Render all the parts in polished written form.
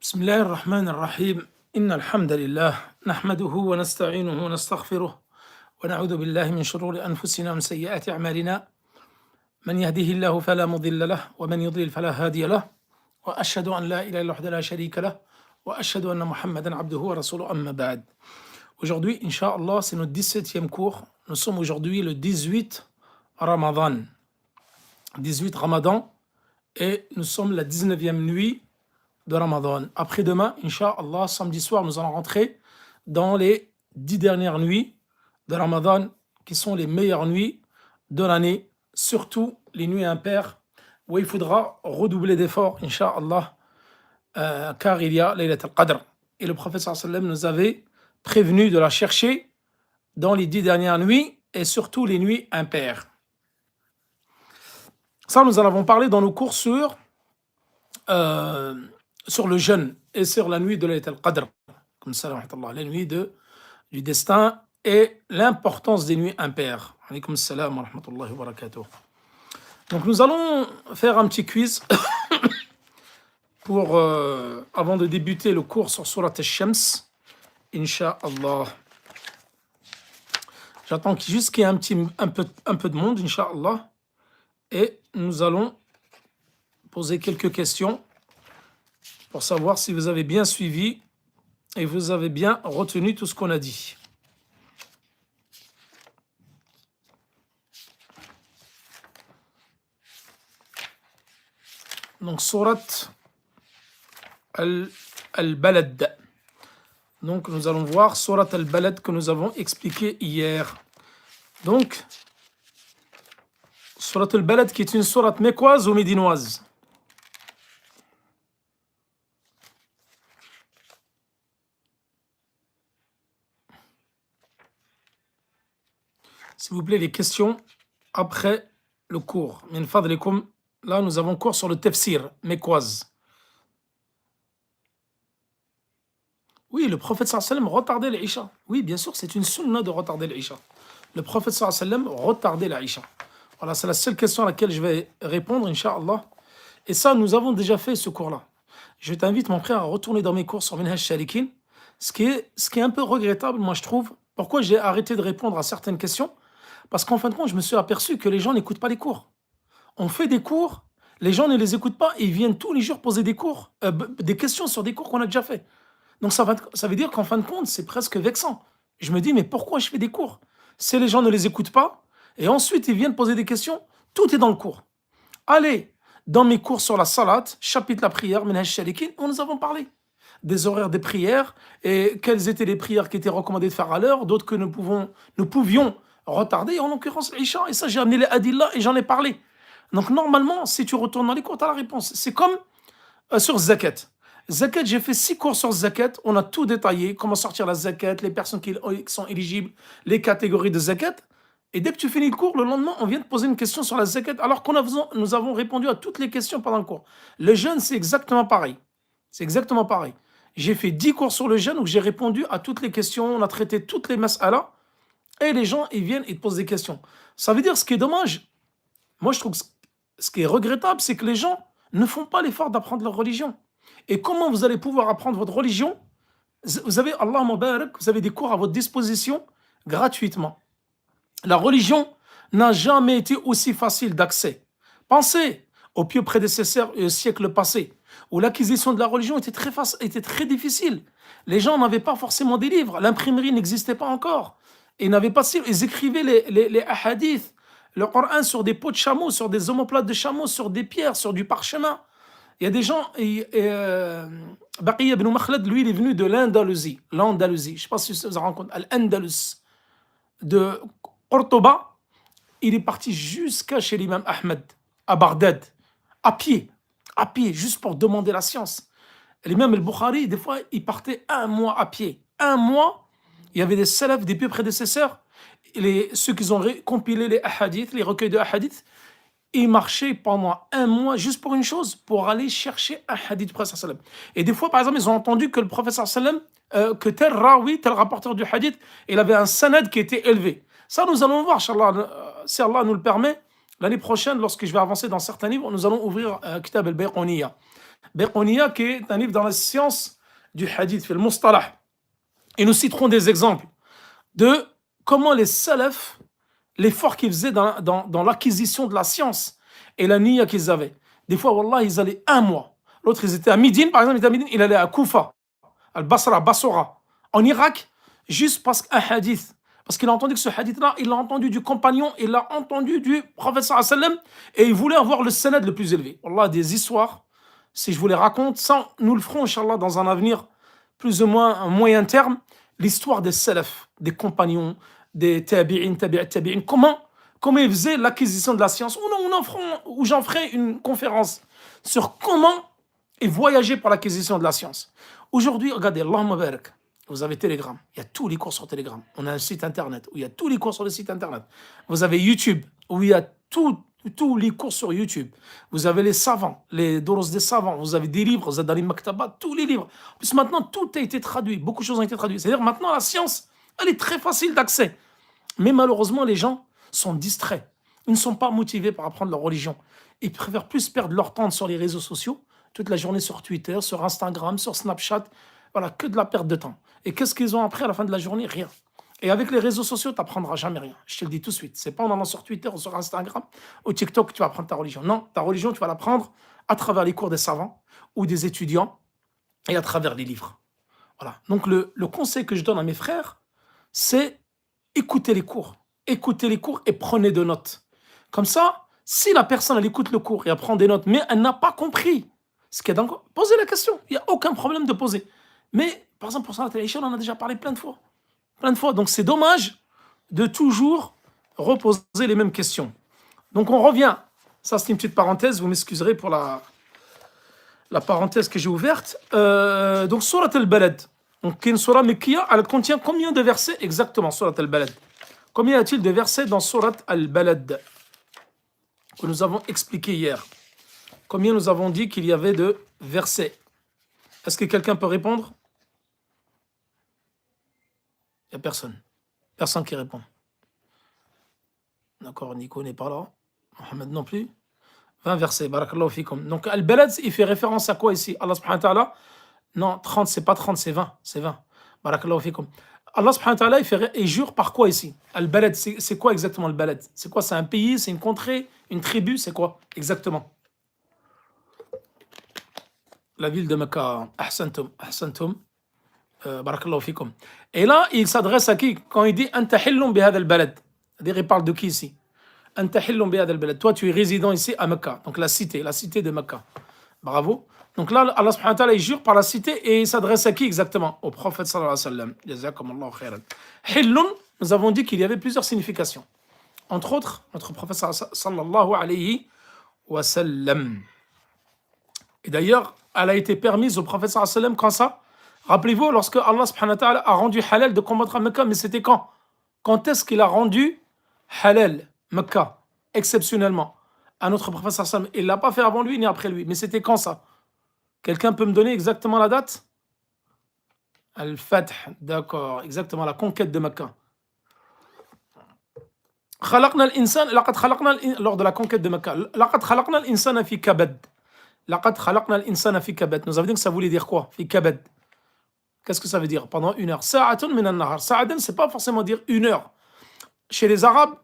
بسم الله الرحمن الرحيم إن الحمد لله نحمده ونستعينه ونستغفره ونعوذ بالله من شرور أنفسنا ومن سيئات أعمالنا من يهده الله فلا مضل له ومن يضلل فلا هادي له وأشهد أن لا إله إلا الله وحده لا شريك له وأشهد أن محمدا عبده ورسوله أما بعد. Aujourd'hui, Inch'Allah, c'est notre 17e cours. Nous sommes aujourd'hui le 18 Ramadan. 18 Ramadan et nous sommes la 19e nuit de Ramadan. Après-demain, Inch'Allah, samedi soir, nous allons rentrer dans les 10 dernières nuits de Ramadan qui sont les meilleures nuits de l'année, surtout les nuits impaires où il faudra redoubler d'efforts, Inch'Allah, car il y a Laylat al-Qadr. Et le prophète sallallahu alayhi wa sallam nous avait prévenu de la chercher dans les 10 dernières nuits et surtout les nuits impaires. Ça, nous en avons parlé dans nos cours sur le jeûne et sur la nuit de Laylat al-Qadr, comme ça, la nuit du destin et l'importance des nuits impaires. Alaykoum salam wa rahmatullahi wa barakatuh. Donc nous allons faire un petit quiz pour, avant de débuter le cours sur Surat al-Shams, Inch'Allah. J'attends juste qu'il y ait un peu de monde, Inch'Allah, et nous allons poser quelques questions pour savoir si vous avez bien suivi et vous avez bien retenu tout ce qu'on a dit. Donc, Surat al-Balad. Donc, nous allons voir Surat al-Balad que nous avons expliqué hier. Donc, Surat al-Balad qui est une sourate mécoise ou médinoise? S'il vous plaît, les questions après le cours. Min fadlikum. Là, nous avons cours sur le tafsir mécoise. Oui, le prophète sallallahu alayhi wa sallam retardait l'Isha. Oui, bien sûr, c'est une sunna de retarder l'Isha. Le prophète sallallahu alayhi wa sallam retardait l'Isha. Voilà, c'est la seule question à laquelle je vais répondre, Inch'Allah. Et ça, nous avons déjà fait ce cours-là. Je t'invite, mon frère, à retourner dans mes cours sur Minhaj Shalikin. Ce qui est un peu regrettable, moi, je trouve. Pourquoi j'ai arrêté de répondre à certaines questions? Parce qu'en fin de compte, je me suis aperçu que les gens n'écoutent pas les cours. On fait des cours, les gens ne les écoutent pas et ils viennent tous les jours poser des questions sur des cours qu'on a déjà fait. Donc ça veut dire qu'en fin de compte, c'est presque vexant. Je me dis, mais pourquoi je fais des cours? Si les gens ne les écoutent pas, et ensuite ils viennent poser des questions, tout est dans le cours. Allez, dans mes cours sur la salat, chapitre la prière, Minhaj Shalikin, où nous avons parlé des horaires des prières et quelles étaient les prières qui étaient recommandées de faire à l'heure, d'autres que nous pouvions retarder, en l'occurrence l'Isha, et ça j'ai amené les Adillah et j'en ai parlé. Donc normalement, si tu retournes dans les cours, tu as la réponse. C'est comme sur Zakat. Zakat, j'ai fait 6 cours sur Zakat, on a tout détaillé, comment sortir la Zakat, les personnes qui sont éligibles, les catégories de Zakat. Et dès que tu finis le cours, le lendemain, on vient te poser une question sur la Zakat, alors nous avons répondu à toutes les questions pendant le cours. Le jeûne, c'est exactement pareil. C'est exactement pareil. J'ai fait 10 cours sur le jeûne où j'ai répondu à toutes les questions, on a traité toutes les mas'ala, et les gens, ils viennent et te posent des questions. Ça veut dire, ce qui est dommage, moi je trouve que ce qui est regrettable, c'est que les gens ne font pas l'effort d'apprendre leur religion. Et comment vous allez pouvoir apprendre votre religion? Vous avez, Allah Mubarak, vous avez des cours à votre disposition gratuitement. La religion n'a jamais été aussi facile d'accès. Pensez aux pieux prédécesseurs et au siècle passé, où l'acquisition de la religion était très difficile. Les gens n'avaient pas forcément des livres, l'imprimerie n'existait pas encore. Ils écrivaient les hadiths, le Coran sur des peaux de chameau, sur des omoplates de chameau, sur des pierres, sur du parchemin. Il y a des gens, Baqiya ibn Makhlad, lui, il est venu de l'Andalousie. Je ne sais pas si vous en rendez compte, l'Andalus. De Cordoba, il est parti jusqu'à chez l'imam Ahmed, à Bagdad, à pied, juste pour demander la science. L'imam al-Bukhari, des fois, il partait 1 mois à pied. 1 mois, il y avait des salafs, des pieux prédécesseurs, ceux qui ont compilé les hadiths, les recueils de hadiths, ils marchaient pendant 1 mois juste pour une chose, pour aller chercher un hadith du prophète sallam. Et des fois, par exemple, ils ont entendu que le prophète sallam, que tel rawi, tel rapporteur du hadith, il avait un sanad qui était élevé. Ça, nous allons voir, Inch'Allah, si Allah nous le permet, l'année prochaine, lorsque je vais avancer dans certains livres, nous allons ouvrir Kitab al-Bayquniya. Beqonia, qui est un livre dans la science du hadith, fait le mustalah. Et nous citerons des exemples de comment les salafs, l'effort qu'ils faisaient dans l'acquisition de la science et la niya qu'ils avaient. Des fois, wallah, ils allaient un mois. L'autre, ils étaient à Médine, par exemple, il allait à Koufa, Al-Basra, Bassora, en Irak, juste parce qu'un hadith. Parce qu'il a entendu que ce hadith-là, il l'a entendu du compagnon, il l'a entendu du prophète sallallahu alayhi wa sallam, et il voulait avoir le sanad le plus élevé. Wallah, des histoires, si je vous les raconte, ça, nous le ferons, Inch'Allah, dans un avenir plus ou moins un moyen terme, l'histoire des salafs, des compagnons, des tabi'in, tabi'in, comment ils faisaient l'acquisition de la science. Ou j'en ferai une conférence sur comment ils voyageaient pour l'acquisition de la science. Aujourd'hui, regardez, Allahumma barak, vous avez Telegram, il y a tous les cours sur Telegram. On a un site internet où il y a tous les cours sur le site internet. Vous avez YouTube, où il y a tous les cours sur YouTube. Vous avez les savants, les doros des savants, vous avez des livres, Zadari Maktaba, tous les livres. En plus, maintenant, tout a été traduit, beaucoup de choses ont été traduites. C'est-à-dire, maintenant, la science, elle est très facile d'accès. Mais malheureusement, les gens sont distraits. Ils ne sont pas motivés par apprendre leur religion. Ils préfèrent plus perdre leur temps sur les réseaux sociaux, toute la journée sur Twitter, sur Instagram, sur Snapchat. Voilà, que de la perte de temps. Et qu'est-ce qu'ils ont appris à la fin de la journée? Rien. Et avec les réseaux sociaux, tu n'apprendras jamais rien. Je te le dis tout de suite. C'est pas en allant sur Twitter ou sur Instagram ou TikTok que tu vas apprendre ta religion. Non, ta religion, tu vas l'apprendre à travers les cours des savants ou des étudiants et à travers les livres. Voilà. Donc, le conseil que je donne à mes frères, c'est écoutez les cours. Écoutez les cours et prenez de notes. Comme ça, si la personne, elle écoute le cours et elle prend des notes, mais elle n'a pas compris ce qu'il y a dans le cours, posez la question. Il n'y a aucun problème de poser. Mais, par exemple, pour Salat al-Isha, on en a déjà parlé plein de fois. Plein de fois. Donc, c'est dommage de toujours reposer les mêmes questions. Donc, on revient. Ça, c'est une petite parenthèse. Vous m'excuserez pour la parenthèse que j'ai ouverte. Donc, Surat al-Balad. Donc, une surah Mekkiya, elle contient combien de versets exactement, Surat al-Balad? Combien y a-t-il de versets dans Surat al-Balad que nous avons expliqué hier? Combien nous avons dit qu'il y avait de versets? Est-ce que quelqu'un peut répondre? Il n'y a personne. Personne qui répond. D'accord, Nico n'est pas là. Mohamed non plus. 20 versets, barakallahu fikum. Donc, Al-Balad, il fait référence à quoi ici? Allah subhanahu wa ta'ala. Non, 30, c'est pas 30, c'est 20. C'est 20. Barakallahu fikum. Allah subhanahu wa ta'ala, il jure par quoi ici? Al-Balad, c'est quoi exactement Al-Balad? C'est quoi? C'est un pays, c'est une contrée, une tribu, c'est quoi exactement? La ville de Mecca. Ahsantum, ahsantum. Barakallahu fikum. Et là, il s'adresse à qui? Quand il dit Anta hillum bihad al-balad. C'est-à-dire, il parle de qui ici? Anta hillum bihad al-balad. Toi, tu es résident ici à Mecca. Donc la cité de Mecca. Bravo. Donc là, Allah subhanahu wa ta'ala, il jure par la cité et il s'adresse à qui exactement? Au prophète sallallahu alayhi wa sallam. Jazakumullahu khairan. Hillun, nous avons dit qu'il y avait plusieurs significations. Entre autres, notre prophète sallallahu alayhi wa sallam. Et d'ailleurs, elle a été permise au prophète sallallahu alayhi wa sallam quand ça? Rappelez-vous, lorsque Allah subhanahu wa ta'ala a rendu halal de combattre à Mecca, mais c'était quand? Quand est-ce qu'il a rendu halal Mecca, exceptionnellement, à notre prophète sallallahu alayhi wa sallam? Il ne l'a pas fait avant lui ni après lui, mais c'était quand ça? Quelqu'un peut me donner exactement la date? Al-Fath, d'accord, exactement, la conquête de Mecca. Lors de la conquête de Mecca, nous avons dit que ça voulait dire quoi? Fi kabad. Qu'est-ce que ça veut dire? Pendant une heure. Sa'atun min an-nahar. Sa'adan, c'est pas forcément dire une heure. Chez les Arabes,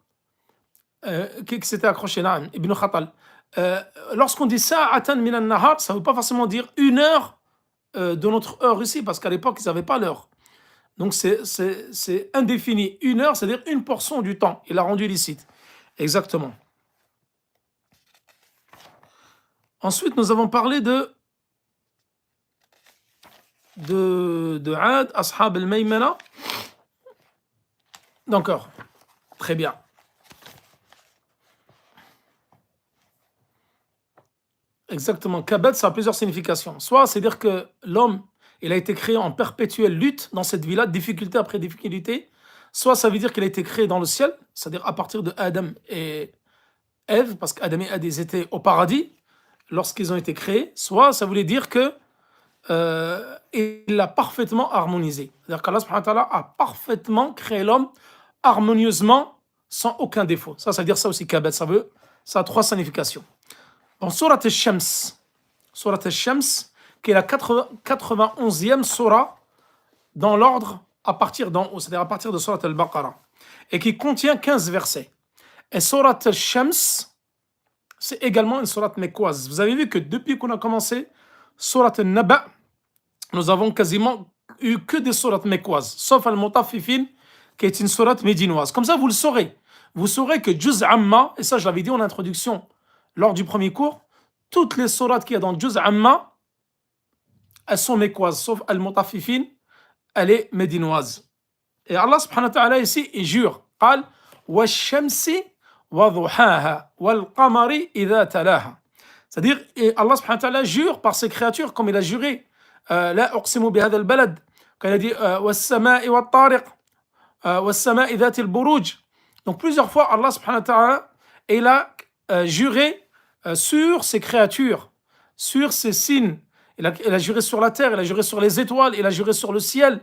qui s'était accroché là, Ibn Khatal, lorsqu'on dit sa'atan min an-nahar, ça ne veut pas forcément dire une heure de notre heure ici, parce qu'à l'époque, ils n'avaient pas l'heure. Donc c'est indéfini. Une heure, c'est-à-dire une portion du temps. Il a rendu licite. Exactement. Ensuite, nous avons parlé de Ad, Ashab al-Maymana. D'accord. Très bien. Exactement. Kabad, ça a plusieurs significations. Soit, c'est dire que l'homme, il a été créé en perpétuelle lutte dans cette vie-là, difficulté après difficulté. Soit, ça veut dire qu'il a été créé dans le ciel, c'est-à-dire à partir de Adam et Ève, parce qu'Adam et Ève, ils étaient au paradis lorsqu'ils ont été créés. Soit, ça voulait dire que il l'a parfaitement harmonisé. C'est-à-dire qu'Allah subhanahu wa ta'ala a parfaitement créé l'homme harmonieusement, sans aucun défaut. Ça veut dire ça aussi, Kabad. Ça a trois significations. Dans Surat al-Shams, Surat al-Shams, qui est la 91e surah dans l'ordre à partir d'en haut, c'est-à-dire à partir de Surat al-Baqarah, et qui contient 15 versets. Et Surat al-Shams, c'est également une surat mécoise. Vous avez vu que depuis qu'on a commencé Surat al-Naba, nous avons quasiment eu que des sourates mécoises, sauf Al-Mutaffifin, qui est une sourate médinoise. Comme ça, vous le saurez. Vous saurez que Juz Amma, et ça je l'avais dit en introduction lors du premier cours, toutes les sourates qu'il y a dans Juz Amma, elles sont mécoises, sauf Al-Mutaffifin, elle est médinoise. Et Allah subhanahu wa ta'ala ici, il jure, قال والشمس وضحاها والقمر إذا تلاها. C'est-à-dire, et Allah subhanahu wa ta'ala jure par ses créatures, comme il a juré, لا أقسم بهذا البلد, quand il a dit والسماء والطارق والسماء ذات البروج. Donc plusieurs fois, Allah subhanahu wa ta'ala, il a juré sur ses créatures, sur ses signes. Il a juré sur la terre, il a juré sur les étoiles, il a juré sur le ciel,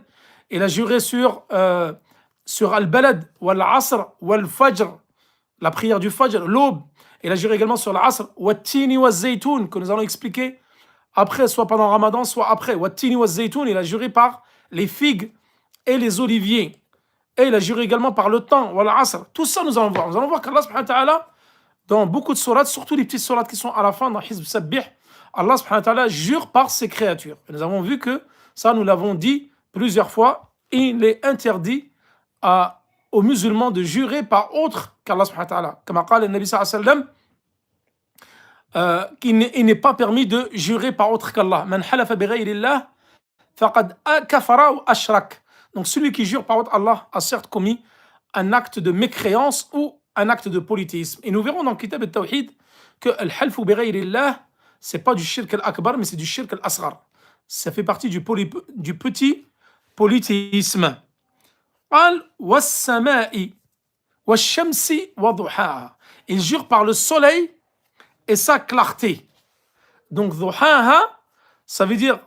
il a juré sur Al-Balad, Wal-Asr, Wal-Fajr, la prière du Fajr, l'aube. Il a juré également sur l'Asr, Wat-Tini Waz-Zaytoun, que nous allons expliquer après, soit pendant Ramadan, soit après. Wat-Tini Waz-Zaytoun, il a juré par les figues et les oliviers. Et il a juré également par le temps, Wal-Asr. Tout ça, nous allons voir. Nous allons voir qu'Allah subhanahu wa ta'ala, dans beaucoup de sourates, surtout les petites sourates qui sont à la fin, dans Hizb Sabbih, Allah subhanahu wa ta'ala jure par ses créatures. Et nous avons vu que ça, nous l'avons dit plusieurs fois, il est interdit aux musulmans de jurer par autre qu'Allah subhanahu wa ta'ala. Comme a dit le Nabi sallallahu alayhi wa sallam, qu'il n'est pas permis de jurer par autre qu'Allah. Man halafa bi ghayrillah faqad kafara ou ashrak. Donc celui qui jure par autre Allah a certes commis un acte de mécréance ou un acte de polythéisme. Et nous verrons dans le Kitab al-Tawhid que al-halfu bi ghayrillah, c'est pas du shirk al-akbar, mais c'est du shirk al-asghar. Ça fait partie du petit polythéisme. Qal was-sama'i wash-shamsi wa duhaha. Il jure par le soleil et sa clarté. Donc duhaha, ça veut dire,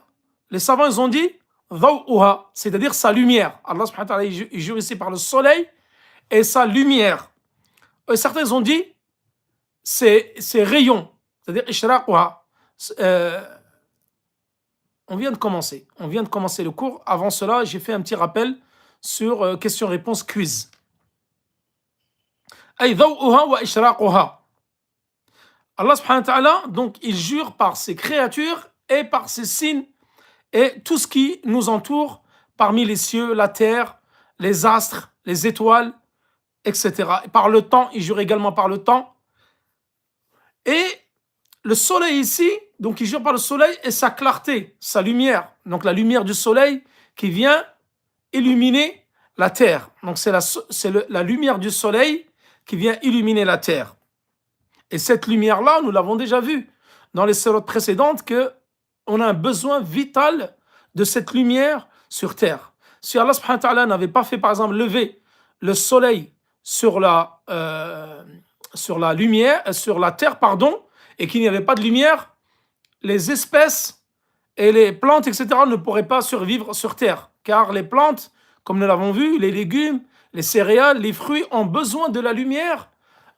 les savants ils ont dit dhaw'uha, c'est-à-dire sa lumière. Allah subhanahu wa ta'ala il jure ici par le soleil et sa lumière. Et certains ils ont dit ses rayons, c'est-à-dire ishraquha. On vient de commencer le cours. Avant cela, j'ai fait un petit rappel sur question-réponse quiz. Ay dhaw'uha wa ishraquha. Allah subhanahu wa ta'ala, donc il jure par ses créatures et par ses signes et tout ce qui nous entoure parmi les cieux, la terre, les astres, les étoiles, etc. Et par le temps, il jure également par le temps. Et le soleil ici, donc il jure par le soleil et sa clarté, sa lumière. Donc la lumière du soleil qui vient illuminer la terre. Donc c'est la lumière du soleil qui vient illuminer la terre. Et cette lumière-là, nous l'avons déjà vu dans les sourates précédentes qu'on a un besoin vital de cette lumière sur terre. Si Allah subhanahu wa ta'ala n'avait pas fait par exemple lever le soleil sur la lumière, sur la terre, pardon, et qu'il n'y avait pas de lumière, les espèces et les plantes, etc., ne pourraient pas survivre sur terre. Car les plantes, comme nous l'avons vu, les légumes, les céréales, les fruits ont besoin de la lumière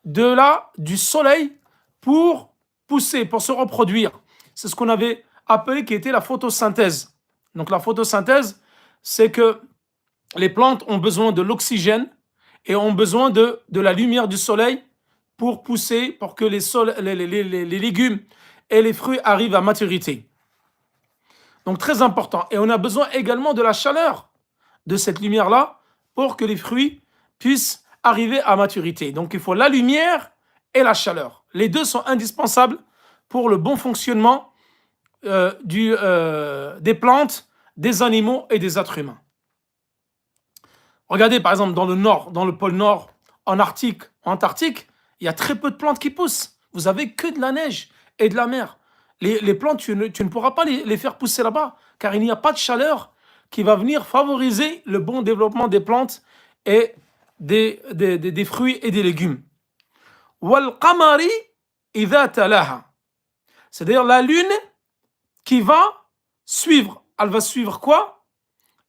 du soleil pour pousser, pour se reproduire. C'est ce qu'on avait appelé qui était la photosynthèse. Donc la photosynthèse, c'est que les plantes ont besoin de l'oxygène et ont besoin de la lumière du soleil pour pousser, pour que les légumes et les fruits arrivent à maturité. Donc très important. Et on a besoin également de la chaleur de cette lumière-là pour que les fruits puissent arriver à maturité. Donc il faut la lumière et la chaleur. Les deux sont indispensables pour le bon fonctionnement des plantes, des animaux et des êtres humains. Regardez par exemple dans le nord, dans le pôle nord, en Antarctique, il y a très peu de plantes qui poussent. Vous avez que de la neige et de la mer. Les plantes, tu ne pourras pas les faire pousser là-bas, car il n'y a pas de chaleur qui va venir favoriser le bon développement des plantes et des fruits et des légumes. Wal qamari idha talaha. C'est-à-dire la lune qui va suivre. Elle va suivre quoi?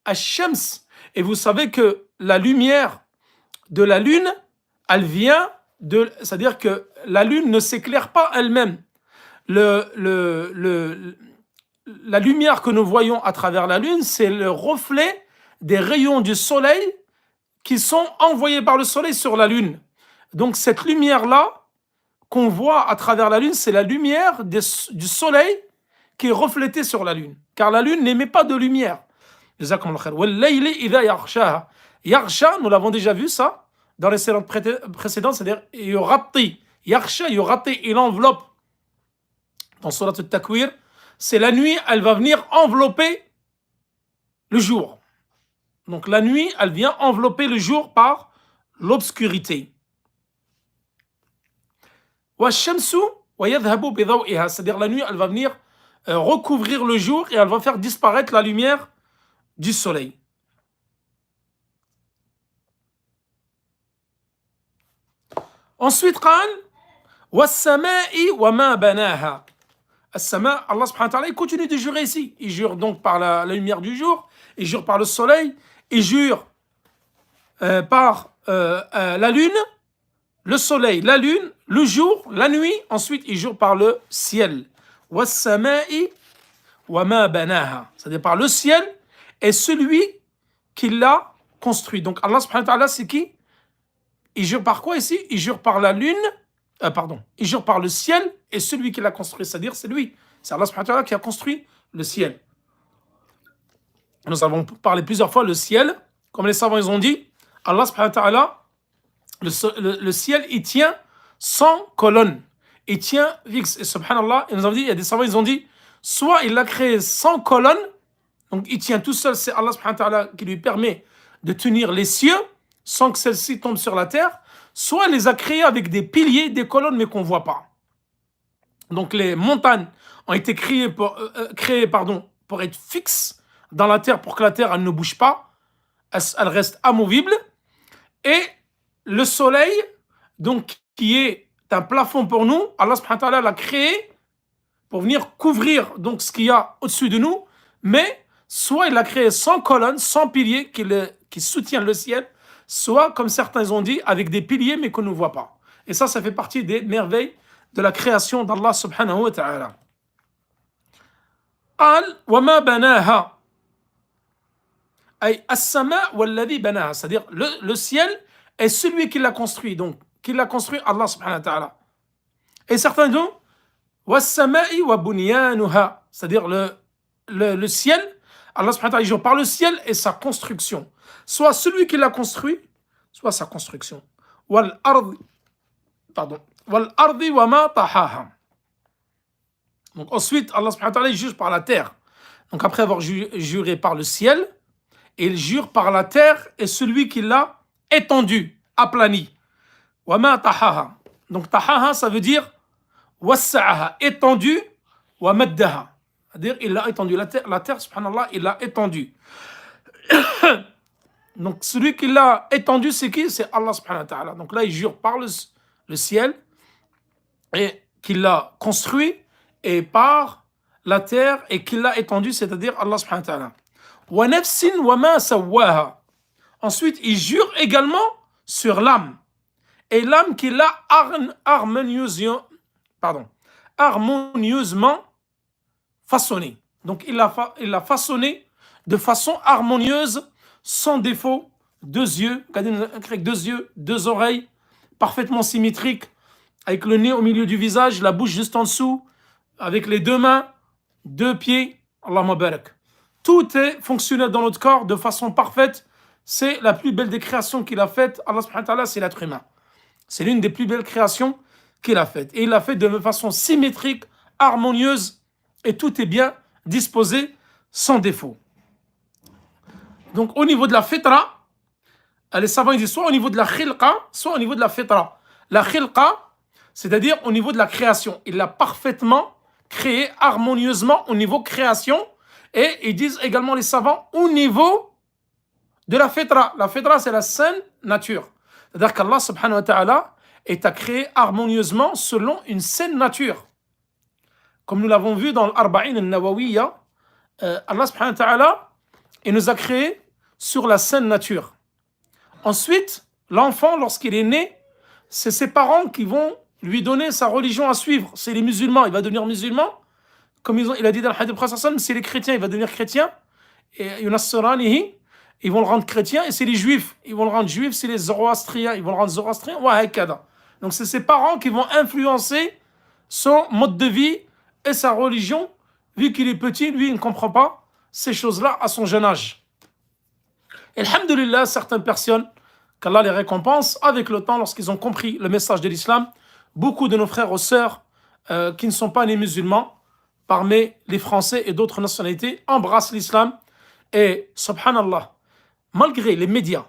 Ash-shams. Et vous savez que la lumière de la lune, elle vient c'est-à-dire que la lune ne s'éclaire pas elle-même. la lumière que nous voyons à travers la lune, c'est le reflet des rayons du soleil qui sont envoyés par le soleil sur la lune. Donc cette lumière-là qu'on voit à travers la lune, c'est la lumière du soleil qui est reflétée sur la lune. Car la lune n'émet pas de lumière. Yaghsha, nous l'avons déjà vu ça dans les séances précédentes, c'est-à-dire yughatti. Yaghsha, yughatti, il enveloppe. Dans Surat al-Takwir, c'est la nuit, elle va venir envelopper le jour. Donc la nuit, elle vient envelopper le jour par l'obscurité. Washamsu wa yadhhabu bi daw'iha, c'est-à-dire la nuit, elle va venir recouvrir le jour et elle va faire disparaître la lumière du soleil. Ensuite, قال والسماء وما بناها. As-sama, Allah subhanahu wa ta'ala, il continue de jurer ici. Il jure donc par la lumière du jour, il jure par le soleil, il jure par la lune, le soleil, la lune, le jour, la nuit. Ensuite, il jure par le ciel. Was-sama'i wa ma banaha. C'est-à-dire par le ciel et celui qui l'a construit. Donc Allah subhanahu wa ta'ala, c'est qui? Il jure par quoi ici? Il jure par la lune. Il jure par le ciel et celui qui l'a construit, c'est-à-dire c'est lui. C'est Allah subhanahu wa ta'ala qui a construit le ciel. Nous avons parlé plusieurs fois le ciel, comme les savants ils ont dit, Allah subhanahu wa ta'ala, le ciel il tient sans colonne, il tient fixe. Et subhanallah, ils nous ont dit, il y a des savants ils ont dit, soit il l'a créé sans colonne, donc il tient tout seul, c'est Allah subhanahu wa ta'ala qui lui permet de tenir les cieux sans que celle-ci tombe sur la terre, soit il les a créés avec des piliers, des colonnes, mais qu'on ne voit pas. Donc les montagnes ont été créées pour être fixes dans la terre, pour que la terre elle ne bouge pas, elle reste amovible. Et le soleil, donc qui est un plafond pour nous, Allah subhanahu wa ta'ala l'a créé pour venir couvrir donc ce qu'il y a au-dessus de nous, mais soit il l'a créé sans colonne, sans piliers qui soutiennent le ciel, soit, comme certains ont dit, avec des piliers, mais qu'on ne voit pas. Et ça fait partie des merveilles de la création d'Allah subhanahu wa ta'ala. قال وما بناها أي السماء والذي بناها, c'est-à-dire le ciel est celui qui l'a construit, donc qui l'a construit Allah subhanahu wa ta'ala. Et certains disent والسماء وبنيانها, c'est-à-dire le ciel, Allah subhanahu wa ta'ala jure par le ciel et sa construction. Soit celui qui l'a construit, soit sa construction. وَالْأَرْضِ وَمَا طَحَاهَا. Donc ensuite, Allah subhanahu wa ta'ala juge par la terre. Donc après avoir juré par le ciel, il jure par la terre et celui qui l'a étendu, aplani. وَمَا طَحَاهَا. Donc tahaha, ça veut dire وَسَّعَهَا, étendu, وَمَدَّهَا. C'est-à-dire, il a étendu la terre, subhanallah, il l'a étendu. Donc, celui qui l'a étendu, c'est qui? C'est Allah subhanahu wa ta'ala. Donc là, il jure par le ciel, et qu'il l'a construit, et par la terre, et qu'il l'a étendu, c'est-à-dire Allah subhanahu wa ta'ala. Wa nafsin wa ma sawwaha. Ensuite, il jure également sur l'âme. Et l'âme qu'il a harmonieusement façonné. Donc il l'a façonné de façon harmonieuse, sans défaut, deux yeux, avec 2 yeux, 2 oreilles, parfaitement symétriques, avec le nez au milieu du visage, la bouche juste en dessous, avec les 2 mains, 2 pieds, Allahumma barak. Tout est fonctionnel dans notre corps de façon parfaite. C'est la plus belle des créations qu'il a faites. Allah subhanahu wa ta'ala, c'est l'être humain. C'est l'une des plus belles créations qu'il a faites. Et il l'a fait de façon symétrique, harmonieuse, et tout est bien disposé, sans défaut. Donc au niveau de la fitra, les savants disent soit au niveau de la khilqa, soit au niveau de la fitra. La khilqa, c'est-à-dire au niveau de la création. Il l'a parfaitement créé harmonieusement au niveau création. Et ils disent également les savants au niveau de la fitra. La fitra, c'est la saine nature. C'est-à-dire qu'Allah subhanahu wa ta'ala est à créer harmonieusement selon une saine nature. Comme nous l'avons vu dans l'Arba'in al-Nawawiyya, Allah subhanahu wa ta'ala, il nous a créé sur la saine nature. Ensuite, l'enfant, lorsqu'il est né, c'est ses parents qui vont lui donner sa religion à suivre. C'est les musulmans, il va devenir musulman. Comme il a dit dans le hadith du prophète, c'est les chrétiens, il va devenir chrétien. Et yunassiranihi, ils vont le rendre chrétien. Et c'est les juifs, ils vont le rendre juif. C'est les zoroastriens, ils vont le rendre zoroastrien. Donc c'est ses parents qui vont influencer son mode de vie et sa religion. Vu qu'il est petit, lui, il ne comprend pas ces choses-là à son jeune âge. Et alhamdulillah, certaines personnes, qu'Allah les récompense, avec le temps, lorsqu'ils ont compris le message de l'islam, beaucoup de nos frères et sœurs qui ne sont pas nés musulmans, parmi les Français et d'autres nationalités, embrassent l'islam. Et subhanallah, malgré les médias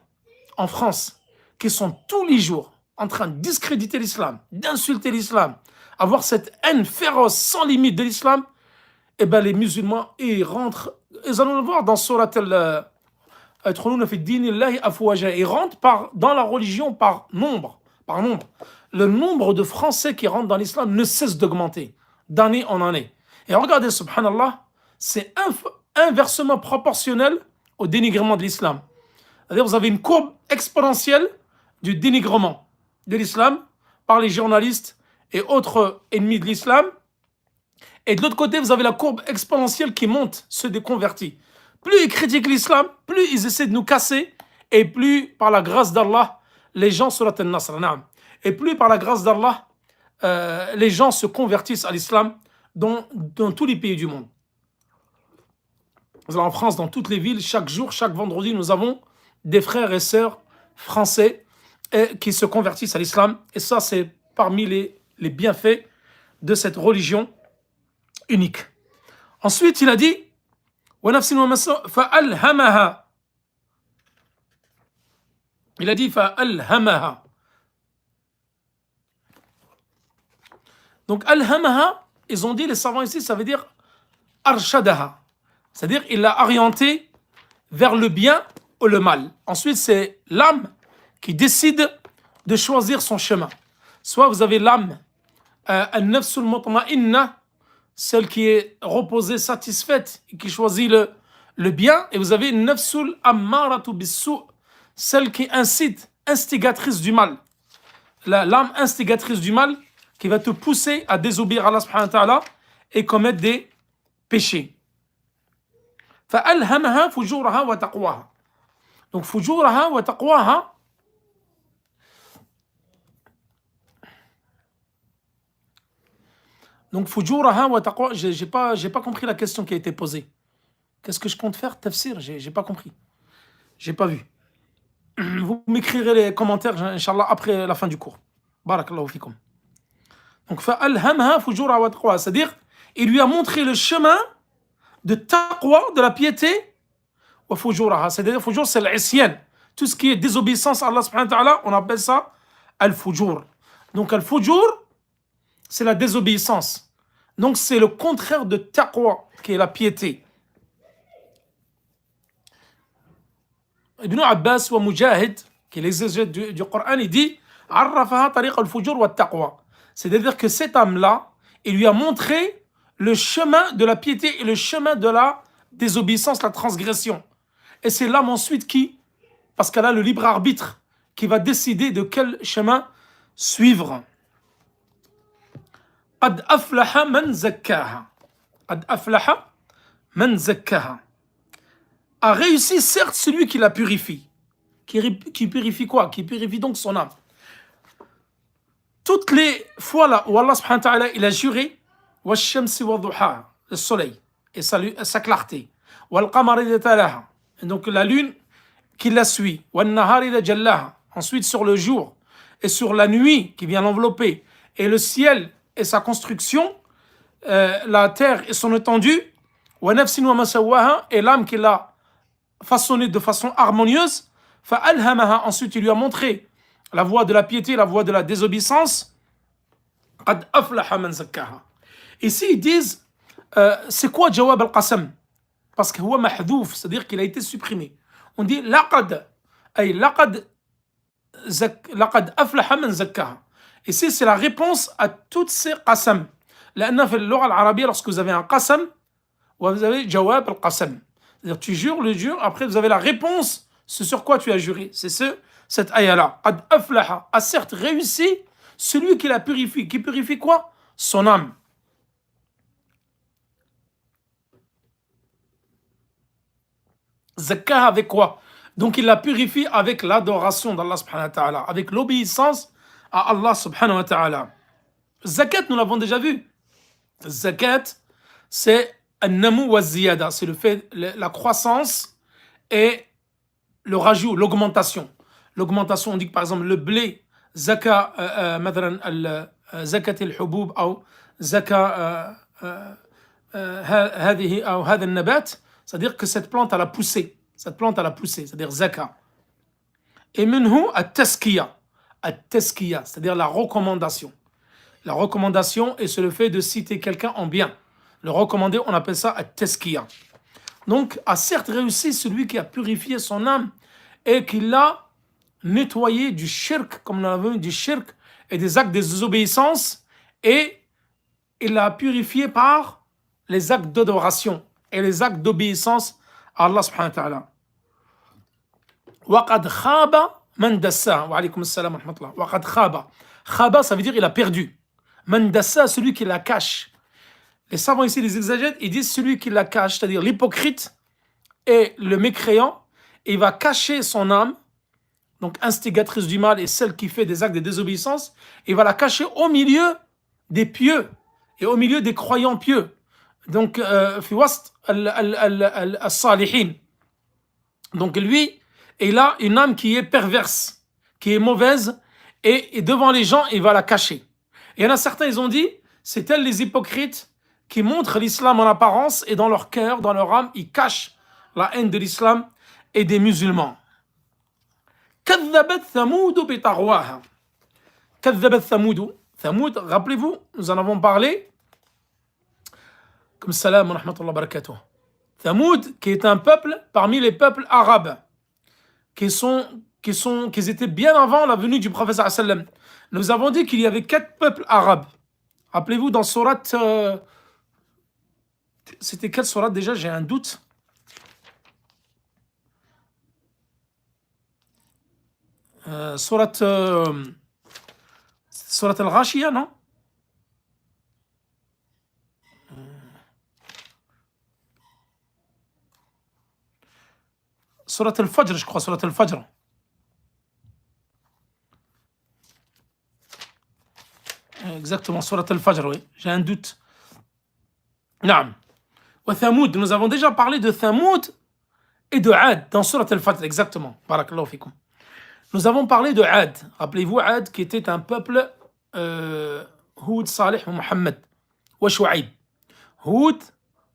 en France, qui sont tous les jours en train de discréditer l'islam, d'insulter l'islam, avoir cette haine féroce sans limite de l'islam, et bien les musulmans, ils rentrent, ils allons le voir dans Surat ils rentrent dans la religion par nombre. Le nombre de Français qui rentrent dans l'islam ne cesse d'augmenter, d'année en année. Et regardez, subhanallah, c'est inversement proportionnel au dénigrement de l'islam. C'est-à-dire, vous avez une courbe exponentielle du dénigrement de l'islam par les journalistes et autres ennemis de l'islam. Et de l'autre côté, vous avez la courbe exponentielle qui monte, ceux des convertis. Plus ils critiquent l'islam, plus ils essaient de nous casser, et plus, par la grâce d'Allah, les gens, surat al-Nasr, et plus, par la grâce d'Allah, les gens se convertissent à l'islam dans tous les pays du monde. En France, dans toutes les villes, chaque jour, chaque vendredi, nous avons des frères et sœurs français qui se convertissent à l'islam. Et ça, c'est parmi les bienfaits de cette religion unique. Ensuite, il a dit فَأَلْهَمَهَا. Il a dit فَأَلْهَمَهَا. Donc, Al-Hamaha, ils ont dit, les savants ici, ça veut dire Arshadaha. C'est-à-dire, il l'a orienté vers le bien ou le mal. Ensuite, c'est l'âme qui décide de choisir son chemin. Soit vous avez l'âme, An-Nafsul Mutma'inna, celle qui est reposée, satisfaite, et qui choisit le bien. Et vous avez Nafsul Ammaratu Bissu, celle qui incite, instigatrice du mal. L'âme instigatrice du mal qui va te pousser à désobéir à Allah subhanahu wa ta'ala et commettre des péchés. فَأَلْهَمَهَا فُجُورَهَا وَتَقْوَاهَا. Donc, فُجُورَهَا وَتَقْوَاهَا. Donc, fujuraha wa taqwa, j'ai pas compris la question qui a été posée. Qu'est-ce que je compte faire, tafsir? J'ai pas compris. J'ai pas vu. Vous m'écrirez les commentaires, Inch'Allah, après la fin du cours. Barakallahu fikum. Donc, fa'alhamha fujuraha wa taqwa, c'est-à-dire, il lui a montré le chemin de taqwa, de la piété, wa fujuraha, c'est-à-dire, fujur, c'est l'isyan. Tout ce qui est désobéissance à Allah subhanahu wa ta'ala, on appelle ça al-fujur. Donc, al-fujur, c'est la désobéissance. Donc, c'est le contraire de taqwa, qui est la piété. Ibn Abbas wa Mujahid, qui est l'exégète du Coran, il dit Arrafaha tariq al-fujur wa taqwa. C'est-à-dire que cette âme-là, il lui a montré le chemin de la piété et le chemin de la désobéissance, la transgression. Et c'est l'âme ensuite qui, parce qu'elle a le libre arbitre, qui va décider de quel chemin suivre. قد أفلح من زكاها. قد أفلح من زكاها. A réussi certes celui qui la purifie. Qui purifie quoi? Qui purifie donc son âme. Toutes les fois là où Allah subhanahu wa ta'ala il a juré وَالشَّمْسِ وَالضُّحَاهَا, le soleil et sa clarté, وَالْقَمَرِ إِذَا تَلَاهَا, donc la lune qui la suit, وَالنَّهَارِ إِذَا جَلَّاهَا, ensuite sur le jour et sur la nuit qui vient l'envelopper, et le ciel et sa construction, la terre et son étendue, وَنَفْسٍ وَمَا سَوَّاهَا, et l'âme qui l'a façonné de façon harmonieuse, فَأَلْهَمَهَا, ensuite il lui a montré la voie de la piété, la voie de la désobéissance. قَدْ أَفْلَحَ مَنْ زَكَّاهَا. Ici ils disent, c'est quoi jawab al-qasam? Parce que huwa mahdouf, c'est-à-dire qu'il a été supprimé. On dit laqad, ay laqad aflaha man zakkaha. Ici c'est la réponse à toutes ces qasam. لأن في اللغة العربية, lorsque vous avez un qasam, vous avez jawab al-qasam. C'est-à-dire tu jures le jure, après vous avez la réponse, ce sur quoi tu as juré. C'est cette ayah-là. Qad aflaha, a certes réussi celui qui la purifie. Qui purifie quoi? Son âme. Zakah avec quoi? Donc il la purifie avec l'adoration d'Allah subhanahu wa ta'ala, avec l'obéissance à Allah subhanahu wa ta'ala. Zakat, nous l'avons déjà vu. Zakat, c'est an-namu wa ziyada, c'est le fait, la croissance et le rajout, l'augmentation. L'augmentation, on dit que par exemple le blé, zakat, zakat al-hubub ou zakat هذه أو هذا النبات, c'est-à-dire que cette plante elle a poussé, c'est-à-dire zakat. Et minhu at-taskiya, c'est-à-dire la recommandation. La recommandation, et c'est le fait de citer quelqu'un en bien. Le recommander, on appelle ça at-taskiya. Donc, a certes réussi celui qui a purifié son âme et qui l'a nettoyé du shirk, comme nous l'avons vu, du shirk et des actes de désobéissance, et il l'a purifié par les actes d'adoration et les actes d'obéissance à Allah subhanahu wa ta'ala. وَقَدْ خَابَ مَنْ دَسَّا. Wa alaykum assalam wa rahmatullah. وَقَدْ خَابَ. Khaba, ça veut dire il a perdu. Man dassa, celui qui la cache. Les savants ici, les exagètes, ils disent celui qui la cache, c'est-à-dire l'hypocrite et le mécréant, il va cacher son âme, donc instigatrice du mal et celle qui fait des actes de désobéissance, il va la cacher au milieu des pieux et au milieu des croyants pieux. Donc, fi wast al-salihin. Donc lui, il a une âme qui est perverse, qui est mauvaise, et devant les gens, il va la cacher. Et il y en a certains, ils ont dit, c'est elles les hypocrites qui montrent l'islam en apparence et dans leur cœur, dans leur âme, ils cachent la haine de l'islam et des musulmans. كذبت ثمود بطغواها. كذبت ثمود. Thamoud, rappelez-vous, nous en avons parlé. Comme salam wa rahmatullah wa barakatuh. Thamoud, qui est un peuple parmi les peuples arabes, qui étaient bien avant la venue du prophète sallallahu alayhi wa sallam. Nous avons dit qu'il y avait 4 peuples arabes. Rappelez-vous dans sourate, c'était quelle sourate déjà? J'ai un doute. Sourate al-Ghashiyah, non? Sourate al-Fajr, je crois, sourate al-Fajr. Exactement, sourate al-Fajr, oui, j'ai un doute. Naam. Wa Thamoud, nous avons déjà parlé de Thamoud et de Ad dans sourate al-Fajr, exactement. Barakallahu fikum. Nous avons parlé de Ad. Rappelez-vous, Ad qui était un peuple Houd, Salih et Mohammed wa Shu'aib. Houd,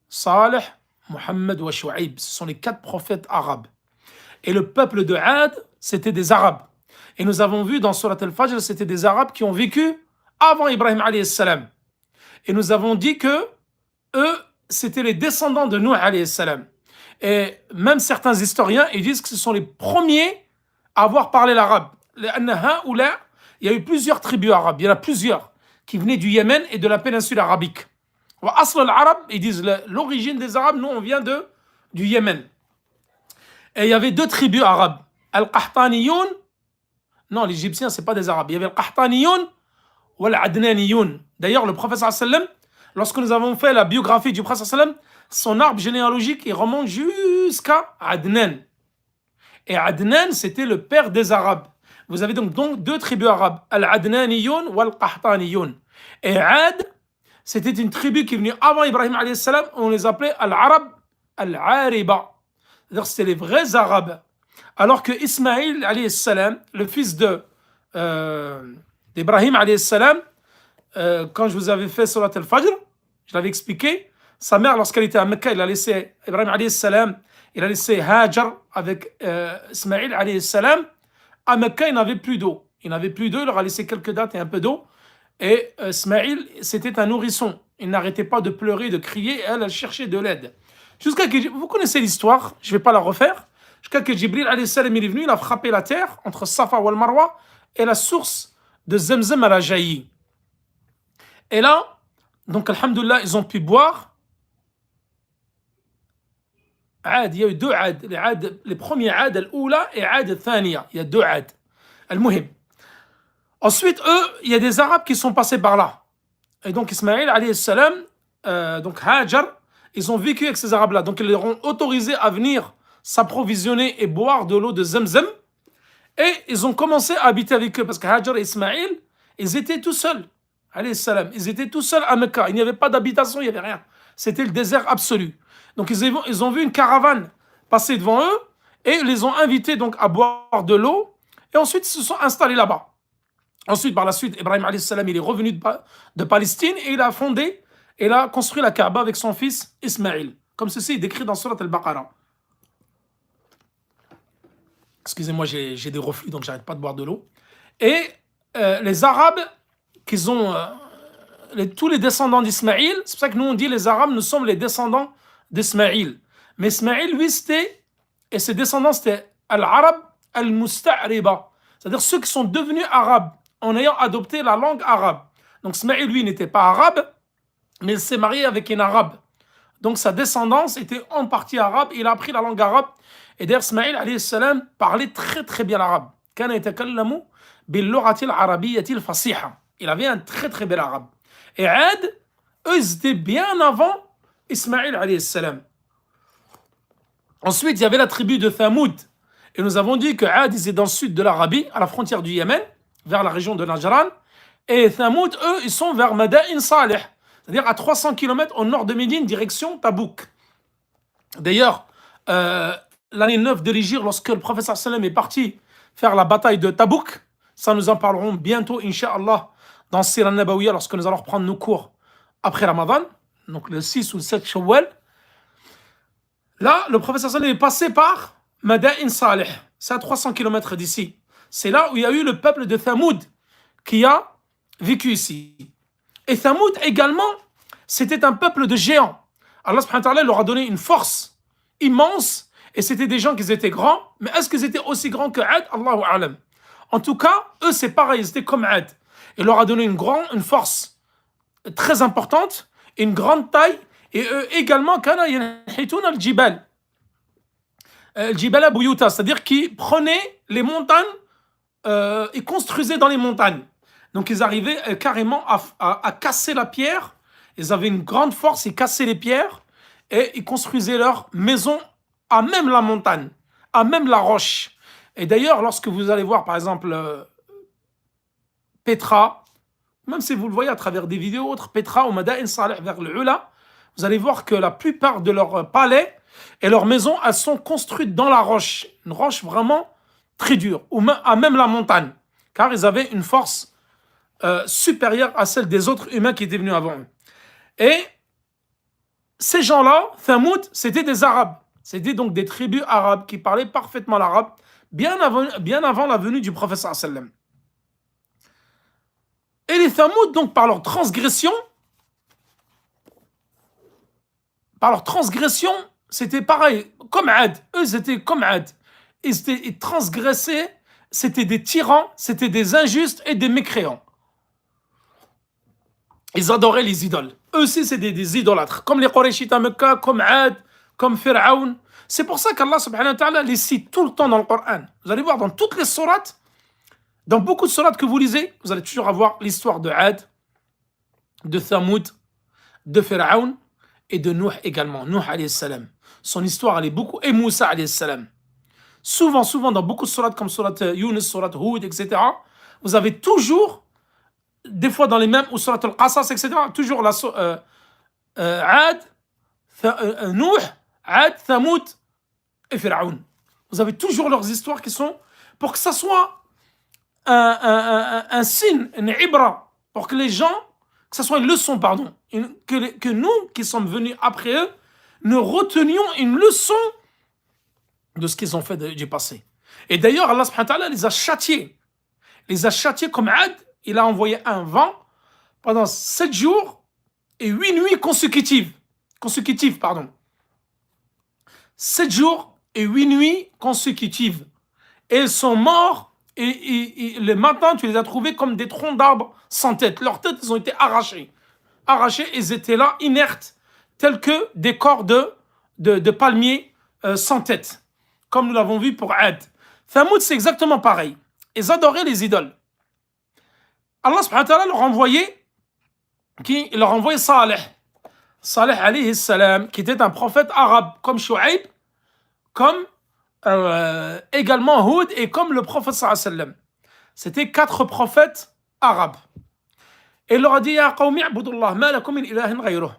Salih, Mohammed wa Shu'aib. Ce sont les 4 prophètes arabes. Et le peuple de Ad, c'était des Arabes. Et nous avons vu dans Surat al-Fajr, c'était des Arabes qui ont vécu avant Ibrahim alayhi salam. Et nous avons dit que eux, c'était les descendants de Nuh alayhi salam. Et même certains historiens, ils disent que ce sont les premiers à avoir parlé l'arabe. Il y a eu plusieurs tribus arabes, il y en a plusieurs qui venaient du Yémen et de la péninsule arabique. Ils disent l'origine des Arabes, nous on vient du Yémen. Et il y avait 2 tribus arabes. Al-Qahtaniyoun, non, les Égyptiens, ce n'est pas des Arabes. Il y avait Al-Qahtaniyoun ou Al-Adnaniyoun. D'ailleurs, le prophète sallallahu alayhi wa sallam, lorsque nous avons fait la biographie du prophète sallallahu alayhi wa sallam, son arbre généalogique, il remonte jusqu'à Adnan. Et Adnan, c'était le père des Arabes. Vous avez donc 2 tribus arabes, Al-Adnaniyoun ou Al-Qahtaniyoun. Et Ad, c'était une tribu qui est venue avant Ibrahim alayhi salam, on les appelait Al-Arab Al-Ariba. C'est-à-dire c'était les vrais Arabes. Alors que Ismaïl alayhi salam, le fils d'Ibrahim alayhi salam, quand je vous avais fait Surat al-Fajr, je l'avais expliqué, sa mère, lorsqu'elle était à Mecca, il a laissé Ibrahim alayhi salam, il a laissé Hajar avec Ismaïl alayhi salam. À Mecca, il n'avait plus d'eau. Il leur a laissé quelques dates et un peu d'eau. Et Ismaïl, c'était un nourrisson. Il n'arrêtait pas de pleurer, de crier, et elle cherchait de l'aide. Jusqu'à que, vous connaissez l'histoire, je ne vais pas la refaire, jusqu'à que Jibril alayhi salam il est venu, il a frappé la terre entre Safa et Marwa, et la source de Zemzem a jailli. Et là, donc alhamdoulilah, ils ont pu boire. Ad, il y a eu 2 Ad, les premiers Ad, al-Oula et Ad al-Thaniya. Il y a 2 Ad. Al-Muhim. Ensuite, eux, il y a des Arabes qui sont passés par là. Et donc, Ismaël, alayhi salam, donc Hajar, ils ont vécu avec ces Arabes-là. Donc, ils leur ont autorisé à venir s'approvisionner et boire de l'eau de Zamzam. Et ils ont commencé à habiter avec eux. Parce que Hajar et Ismaël, ils étaient tout seuls. Alayhi salam. Ils étaient tout seuls à Mecca. Il n'y avait pas d'habitation, il n'y avait rien. C'était le désert absolu. Donc, ils ont vu une caravane passer devant eux. Et ils les ont invités donc à boire de l'eau. Et ensuite, ils se sont installés là-bas. Ensuite, par la suite, Ibrahim alayhi salam, il est revenu de Palestine et il a fondé, il a construit la Kaaba avec son fils Ismaël. Comme ceci est décrit dans Surat al-Baqarah. Excusez-moi, j'ai des reflux, donc j'arrête pas de boire de l'eau. Et les Arabes, tous les descendants d'Ismaël, c'est pour ça que nous on dit les Arabes, nous sommes les descendants d'Ismaël. Mais Ismaël, lui, et ses descendants, c'était Al-Arab al-Musta'riba. C'est-à-dire ceux qui sont devenus arabes en ayant adopté la langue arabe. Donc Ismaël, lui, n'était pas arabe, mais il s'est marié avec une arabe. Donc sa descendance était en partie arabe, il a appris la langue arabe. Et d'ailleurs, Ismaël, alayhi salam, parlait très très bien l'arabe. كان يتكلم باللغة العربية الفصيحة. Il avait un très très bel arabe. Et Ad, eux, ils étaient bien avant Ismaël, alayhi salam. Ensuite, il y avait la tribu de Thamoud. Et nous avons dit que Ad, ils étaient dans le sud de l'Arabie, à la frontière du Yémen, vers la région de Najran. Et Thamoud, eux, ils sont vers Madain Saleh, c'est-à-dire à 300 km au nord de Médine, direction Tabouk. D'ailleurs, l'année 9 de l'Hégire, lorsque le prophète sallam est parti faire la bataille de Tabouk, ça nous en parlerons bientôt, Inch'Allah, dans Sira Nabawiya, lorsque nous allons reprendre nos cours après Ramadan, donc le 6 ou le 7 Shawwal. Là, le prophète sallam est passé par Madain Saleh, c'est à 300 km d'ici. C'est là où il y a eu le peuple de Thamoud qui a vécu ici. Et Thamoud également, c'était un peuple de géants. Allah subhanahu wa ta'ala leur a donné une force immense, et c'était des gens qui étaient grands, mais est-ce qu'ils étaient aussi grands que Ad? Allahu a'lam. En tout cas, eux c'est pareil, ils étaient comme Ad. Il leur a donné une force très importante, une grande taille, et eux également, kana yanhituna al-jibal. Al-jibala buyuta, c'est-à-dire qu'ils prenaient les montagnes, ils construisaient dans les montagnes. Donc ils arrivaient carrément à casser la pierre. Ils avaient une grande force, ils cassaient les pierres et ils construisaient leur maison à même la montagne, à même la roche. Et d'ailleurs, lorsque vous allez voir par exemple Petra, même si vous le voyez à travers des vidéos autres, Petra ou Madain Saleh vers le Ula, vous allez voir que la plupart de leurs palais et leurs maisons, elles sont construites dans la roche. Une roche vraiment très dure, ou à même la montagne, car ils avaient une force supérieure à celle des autres humains qui étaient venus avant eux. Et ces gens-là, Thamoud, c'était des Arabes. C'était donc des tribus arabes qui parlaient parfaitement l'arabe, bien avant la venue du prophète sallam. Et les Thamoud, donc par leur transgression, c'était pareil, comme Ad. Eux, c'était comme Ad. Ils transgressaient, c'était des tyrans, c'était des injustes et des mécréants. Ils adoraient les idoles. Eux aussi, c'est des idolâtres. Comme les Qurayshites à Mecca, comme Ad, comme Pharaon. C'est pour ça qu'Allah subhanahu wa ta'ala les cite tout le temps dans le Coran. Vous allez voir dans toutes les sourates, dans beaucoup de sourates que vous lisez, vous allez toujours avoir l'histoire de Ad, de Thamoud, de Pharaon et de Nuh également. Nuh alayhi salam. Son histoire, elle est beaucoup. Et Moussa alayhi salam. Souvent, dans beaucoup de sourates comme sourate Yunus, sourate Hud, etc., vous avez toujours, des fois dans les mêmes, ou sourate Al-Qasas, etc., toujours la Ad, Nuh, Ad, Thamoud et Pharaon. Vous avez toujours leurs histoires qui sont, pour que ça soit un signe, une ibra, pour que les gens, que ça soit une leçon, pardon, que nous qui sommes venus après eux, nous retenions une leçon de ce qu'ils ont fait du passé. Et d'ailleurs, Allah subhanahu wa ta'ala les a châtiés. Comme Ad, il a envoyé un vent pendant 7 jours et 8 nuits consécutives. 7 jours et 8 nuits consécutives. Et ils sont morts, et le matin, tu les as trouvés comme des troncs d'arbres sans tête. Leurs têtes, ils ont été arrachées. Ils étaient là, inertes, tels que des corps de palmiers sans tête. Comme nous l'avons vu pour Ad. Thamoud, c'est exactement pareil. Ils adoraient les idoles. Allah subhanahu wa ta'ala leur a envoyé Saleh. Saleh alayhi salam, qui était un prophète arabe, comme Shu'aib, comme également Houd et comme le prophète sallallahu alayhi wa sallam. C'était 4 prophètes arabes. Et il leur a dit, Ya qawmi abudullah, ma lakum min ilahin ghayruh.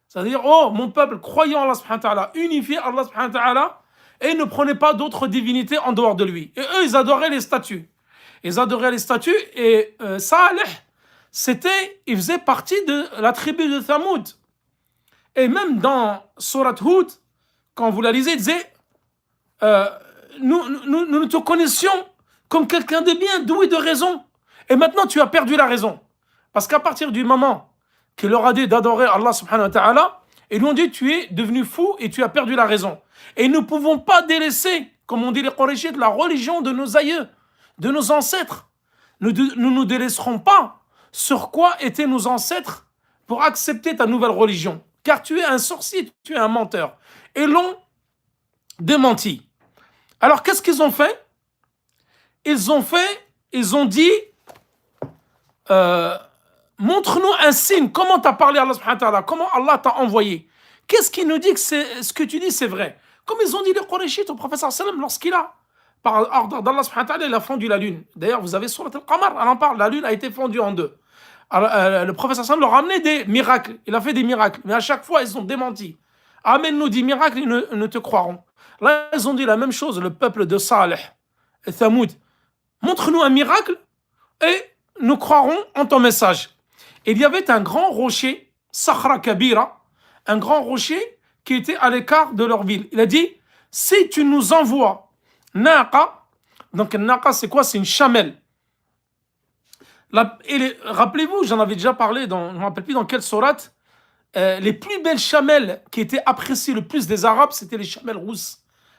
C'est-à-dire, oh mon peuple, croyez en Allah subhanahu wa ta'ala, unifiez Allah subhanahu wa ta'ala, et ne prenez pas d'autres divinités en dehors de lui. Et eux, ils adoraient les statues. Ils adoraient les statues, et Saleh, il faisait partie de la tribu de Thamoud. Et même dans Surat Hud, quand vous la lisez, il disait, nous te connaissions comme quelqu'un de bien, doué de raison. Et maintenant, tu as perdu la raison. Parce qu'à partir du moment qu'il leur a dit d'adorer Allah subhanahu wa ta'ala, ils lui ont dit, tu es devenu fou et tu as perdu la raison. Et nous ne pouvons pas délaisser, comme on dit les Quraysh, la religion de nos aïeux, de nos ancêtres. Nous ne délaisserons pas sur quoi étaient nos ancêtres pour accepter ta nouvelle religion. Car tu es un sorcier, tu es un menteur. Et l'ont démenti. Alors qu'est-ce qu'ils ont fait? Ils ont dit, montre-nous un signe, comment tu as parlé à Allah subhanahu wa ta'ala, comment Allah t'a envoyé. Qu'est-ce qui nous dit que ce que tu dis c'est vrai? Comme ils ont dit les Qurayshites au prophète sallallahu alayhi wa sallam lorsqu'il a, par ordre d'Allah subhanahu wa ta'ala, il a fendu la lune. D'ailleurs, vous avez Surat al-Qamar, elle en parle, la lune a été fendue en deux. Alors, le prophète sallallahu alayhi wa sallam leur a amené des miracles, il a fait des miracles, mais à chaque fois ils ont démenti. Amène-nous 10 miracles, ils ne te croiront. Là, ils ont dit la même chose, le peuple de Saleh et Thamoud. Montre-nous un miracle et nous croirons en ton message. Il y avait un grand rocher, Sakhra Kabira, un grand rocher qui était à l'écart de leur ville. Il a dit, si tu nous envoies Naqa, donc Naqa c'est quoi? C'est une chamelle. Rappelez-vous, j'en avais déjà parlé, je ne me rappelle plus dans quelle sourate, les plus belles chamelles qui étaient appréciées le plus des Arabes, c'était les chamelles rousses.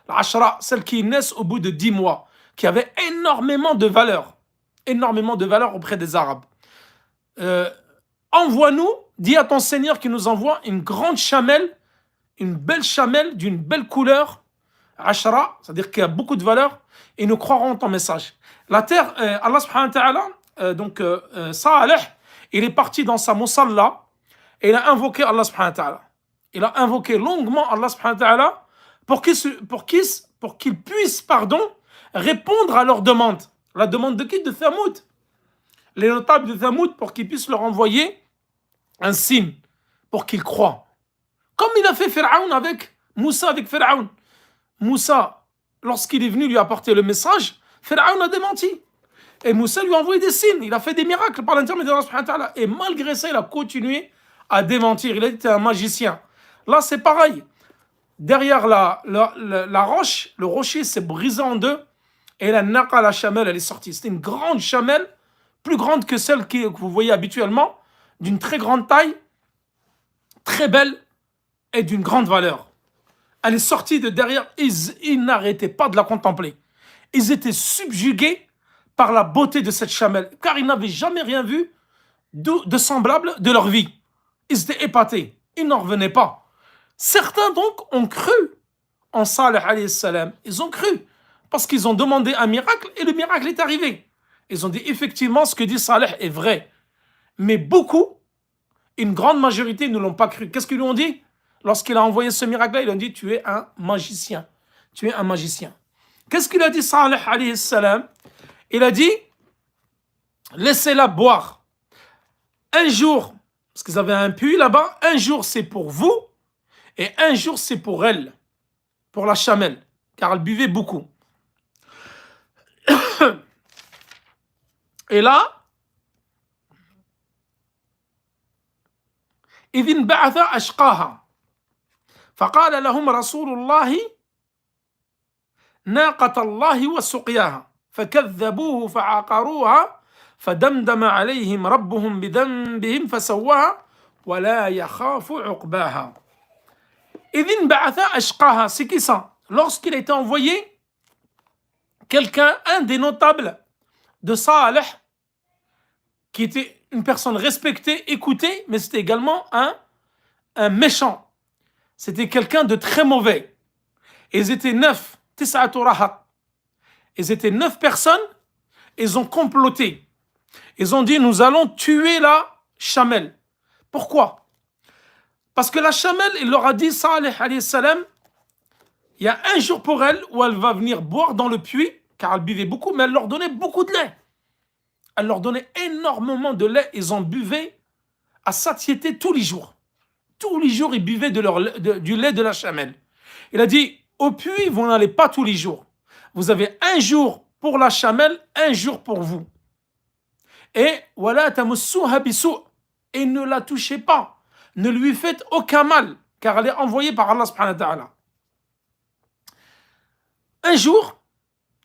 L'Ashra, celles qui naissent au bout de 10 mois, qui avaient énormément de valeur auprès des Arabes. Envoie-nous, dis à ton Seigneur qu'il nous envoie une grande chamelle, une belle chamelle d'une belle couleur, Ashra, c'est-à-dire qu'il y a beaucoup de valeur, et nous croirons ton message. La terre, Allah subhanahu wa ta'ala, Saleh, il est parti dans sa musalla, et il a invoqué Allah subhanahu wa ta'ala. Il a invoqué longuement Allah subhanahu wa ta'ala pour qu'il puisse, répondre à leur demande. La demande de qui? De Thamoud. Les notables de Thamoud, pour qu'ils puissent leur envoyer un signe, pour qu'ils croient. Comme il a fait Pharaon avec Pharaon. Moussa, lorsqu'il est venu lui apporter le message, Pharaon a démenti. Et Moussa lui a envoyé des signes. Il a fait des miracles par l'intermédiaire d'Allah subhanahu wa ta'ala. Et malgré ça, il a continué à démentir. Il a dit, t'es un magicien. Là, c'est pareil. Derrière la roche, le rocher s'est brisé en deux. Et la naqa, la chamelle, elle est sortie. C'était une grande chamelle, plus grande que celle que vous voyez habituellement, d'une très grande taille, très belle et d'une grande valeur. Elle est sortie de derrière, ils n'arrêtaient pas de la contempler. Ils étaient subjugués par la beauté de cette chamelle, car ils n'avaient jamais rien vu de semblable de leur vie. Ils étaient épatés, ils n'en revenaient pas. Certains donc ont cru en Saleh alayhi salam. Ils ont cru, parce qu'ils ont demandé un miracle et le miracle est arrivé. Ils ont dit effectivement ce que dit Saleh est vrai. Mais beaucoup, une grande majorité ne l'ont pas cru. Qu'est-ce qu'ils lui ont dit? Lorsqu'il a envoyé ce miracle-là, ils lui ont dit tu es un magicien. Tu es un magicien. Qu'est-ce qu'il a dit Saleh alayhi salam? Il a dit laissez-la boire. Un jour, parce qu'ils avaient un puits là-bas, un jour c'est pour vous et un jour c'est pour elle, pour la chamelle, car elle buvait beaucoup. Et là, إذ انبعث أشقاها فقال لهم رسول الله ناقة الله وسقياها فكذبوه فعقروها فدمدم عليهم ربهم بذنبهم فسواها ولا يخاف عقباها. إذ انبعث أشقاها, c'est qui ça? Lorsqu'il a été envoyé, quelqu'un, un des notables de Saleh, qui était une personne respectée, écoutée, mais c'était également un méchant. C'était quelqu'un de très mauvais. Et ils étaient 9, tis'atu rahat. Ils étaient 9 personnes, ils ont comploté. Ils ont dit, nous allons tuer la chamelle. Pourquoi? Parce que la chamelle, il leur a dit, Salih alayhi salam, il y a un jour pour elle où elle va venir boire dans le puits, car elle buvait beaucoup, mais elle leur donnait beaucoup de lait. Elle leur donnait énormément de lait. Ils en buvaient à satiété tous les jours. Tous les jours, ils buvaient du lait de la chamelle. Il a dit, au puits, vous n'allez pas tous les jours. Vous avez un jour pour la chamelle, un jour pour vous. Et voilà, tamoussuha bisou, et ne la touchez pas. Ne lui faites aucun mal, car elle est envoyée par Allah subhanahu wa ta'ala. Un jour,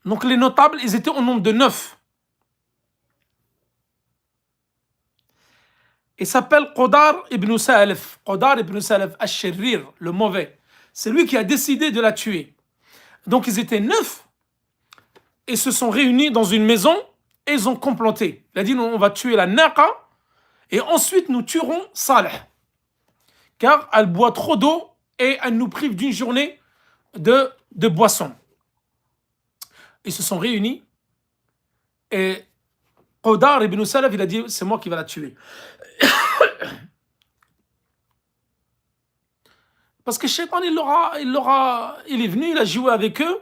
donc les notables, ils étaient au nombre de 9. Il s'appelle Qudar ibn Salaf. Qudar ibn Salaf al-Shirrir, le mauvais. C'est lui qui a décidé de la tuer. Donc ils étaient 9 et se sont réunis dans une maison et ils ont comploté. Il a dit, nous, on va tuer la naqa et ensuite nous tuerons Salih. Car elle boit trop d'eau et elle nous prive d'une journée de boisson. Ils se sont réunis et Qudar ibn Salaf, il a dit, c'est moi qui vais la tuer. Parce que Shaitan, il est venu, il a joué avec eux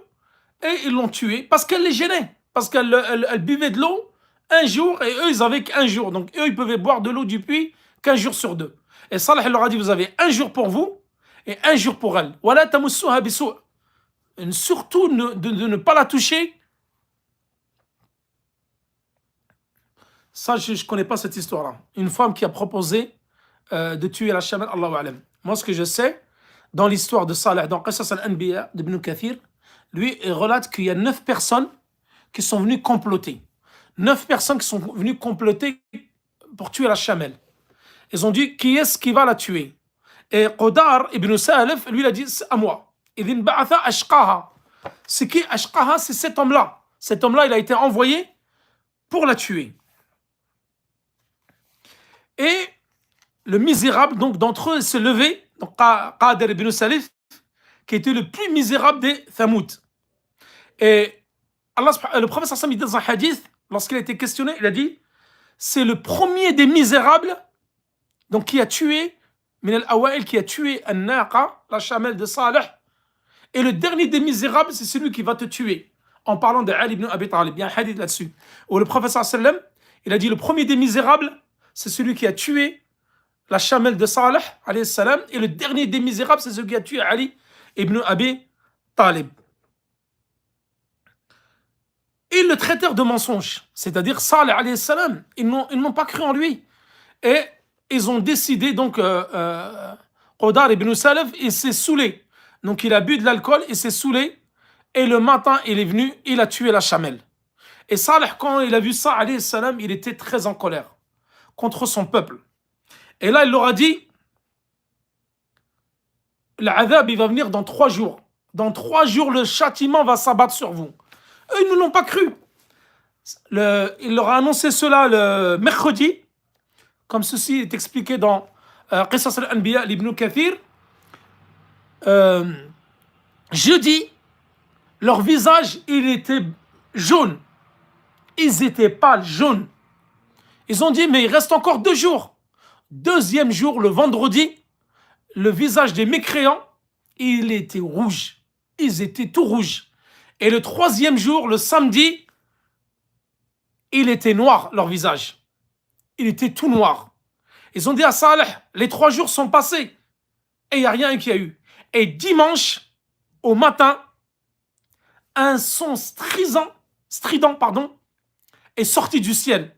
et ils l'ont tué parce qu'elle les gênait. Parce qu'elle buvait de l'eau un jour et eux, ils avaient qu'un jour. Donc eux, ils pouvaient boire de l'eau du puits qu'un jour sur 2. Et Salih, il leur a dit, vous avez un jour pour vous et un jour pour elle. Voilà, tamoussuha bisou. Surtout de ne pas la toucher. Ça, je ne connais pas cette histoire-là. Une femme qui a proposé de tuer la chamelle, Allahu alam. Moi, ce que je sais, dans l'histoire de Salih, dans Qasas al-Anbiya d'Ibn Kathir, lui, il relate qu'il y a 9 personnes qui sont venues comploter. 9 personnes qui sont venues comploter pour tuer la chamelle. Ils ont dit, qui est-ce qui va la tuer? Et Qudar ibn Salaf, lui, il a dit, c'est à moi. Idhin ba'atha ashqaha. C'est qui ashqaha? C'est cet homme-là. Cet homme-là, il a été envoyé pour la tuer. Et le misérable, donc, d'entre eux, s'est levé, donc Qadir ibn Salif, qui était le plus misérable des Thamoud. Et Allah, le prophète sallallahu alayhi wa sallam, dans un hadith, lorsqu'il a été questionné, il a dit, c'est le premier des misérables, donc qui a tué, min al-awa'il, qui a tué an-naqa, la chamelle de Salih, et le dernier des misérables, c'est celui qui va te tuer. En parlant de Ali ibn Abi Talib, il y a un hadith là-dessus, où le prophète sallallahu alayhi wa sallam, il a dit, le premier des misérables, c'est celui qui a tué la chamelle de Salih, alayhi salam, et le dernier des misérables, c'est celui qui a tué Ali ibn Abi Talib. Ils le traitèrent de mensonge, c'est-à-dire Salih, alayhi salam, ils n'ont pas cru en lui. Et ils ont décidé, donc, Qudar ibn Salaf, il s'est saoulé. Donc, il a bu de l'alcool, il s'est saoulé, et le matin, il est venu, il a tué la chamelle. Et Salih, quand il a vu ça, alayhi salam, il était très en colère contre son peuple. Et là, il leur a dit, l'adhab, il va venir dans 3 jours. Dans 3 jours, le châtiment va s'abattre sur vous. Eux, ils ne l'ont pas cru. Il leur a annoncé cela le mercredi, comme ceci est expliqué dans Qisas al-Anbiya d'Ibn Kathir. Jeudi, leur visage, il était jaune. Ils étaient pâles, jaunes. Ils ont dit, mais il reste encore 2 jours. 2e jour, le vendredi, le visage des mécréants, il était rouge. Ils étaient tout rouges. Et le 3e jour, le samedi, il était noir, leur visage. Il était tout noir. Ils ont dit à Salih, les 3 jours sont passés. Et il n'y a rien qui a eu. Et dimanche, au matin, un son strident, est sorti du ciel.